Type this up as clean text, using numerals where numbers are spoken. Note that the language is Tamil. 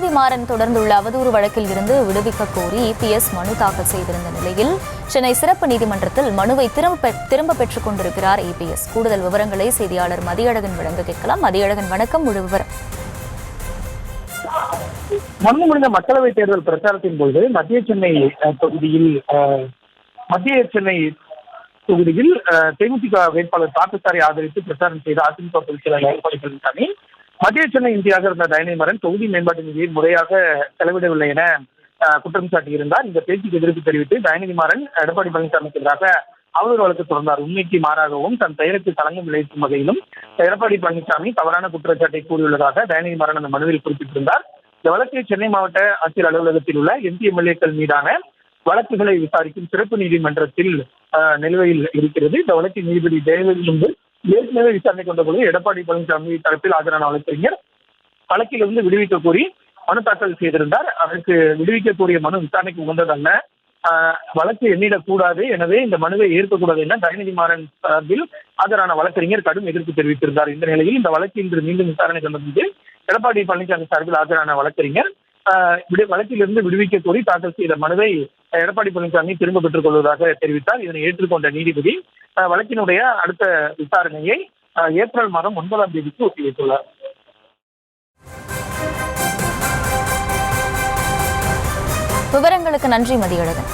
தயாநிதி மாறன் தொடர்ந்துள்ள அவதூறு வழக்கில் இருந்து விடுவிக்க கோரி இபிஎஸ் மனு தாக்கல் செய்திருந்த நிலையில் சென்னை சிறப்பு நீதிமன்றத்தில் மனுவை திரும்ப பெற்றுக் கொண்டிருக்கிறார் இபிஎஸ். கூடுதல் விவரங்களை செய்தியாளர் மதியழகன் வழங்க கேட்கலாம். மதியழகன், வணக்கம். முழு விவரம். மண்ணு முடிந்த மக்களவைத் தேர்தல் பிரச்சாரத்தின் போது மத்திய சென்னை தொகுதியில் தேமுதிக வேட்பாளர் பார்த்தசாரி ஆதரித்து பிரச்சாரம் செய்த அதிமுக பொதுச் செயலாளர் எடப்பாடி பழனிசாமி மத்திய சென்னை இந்தியாக இருந்த தயாநிதி மாறன் தொகுதி மேம்பாட்டு நிதியை முறையாக செலவிடவில்லை என குற்றம் சாட்டியிருந்தார். இந்த பேச்சுக்கு எதிர்ப்பு தெரிவித்து தயாநிதி மாறன் எடப்பாடி பழனிசாமிக்கு எதிராக அவதூறு வழக்கு தொடர்ந்தார். உண்மைக்கு மாறாகவும் தன் பெயருக்கு களங்கம் விளைவிக்கும் வகையிலும் எடப்பாடி பழனிசாமி தவறான குற்றச்சாட்டை கூறியுள்ளதாக தயாநிதி மாறன் அந்த மனுவில் குறிப்பிட்டிருந்தார். இந்த வழக்கை சென்னை மாவட்ட ஆட்சியர் அலுவலகத்தில் உள்ள எம்பி எம்எல்ஏக்கள் மீதான வழக்குகளை விசாரிக்கும் சிறப்பு நீதிமன்றத்தில் நிலுவையில் இருக்கிறது. இந்த வழக்கின் நீதிபதி ஜெயலலிதா ஏற்கனவே விசாரணை கொண்ட போது எடப்பாடி பழனிசாமி தரப்பில் ஆஜரான வழக்கறிஞர் வழக்கிலிருந்து விடுவிக்க கோரி மனு தாக்கல் செய்திருந்தார். அதற்கு விடுவிக்க கோரிய மனு விசாரணைக்கு உகந்ததல்ல, வழக்கு எண்ணிடக்கூடாது, எனவே இந்த மனுவை ஏற்கக்கூடாது என தயாநிதி மாறன் சார்பில் ஆஜரான வழக்கறிஞர் கடும் எதிர்ப்பு தெரிவித்திருந்தார். இந்த நிலையில் இந்த வழக்கு இன்று மீண்டும் விசாரணை கொண்டபோது எடப்பாடி பழனிசாமி சார்பில் ஆஜரான வழக்கறிஞர் வழக்கிலிருந்து விடுவிக்க கோரி தாக்கல் செய்த மனுவை எடப்பாடி பழனிசாமி திரும்ப பெற்றுக் கொள்வதாக தெரிவித்தார். இதனை ஏற்றுக்கொண்ட நீதிபதி வழக்கினுடைய அடுத்த விசாரணையை ஏப்ரல் மாதம் 9ஆம் தேதிக்கு ஒத்திவைத்துள்ளார். விவரங்களுக்கு நன்றி மதியழகன்.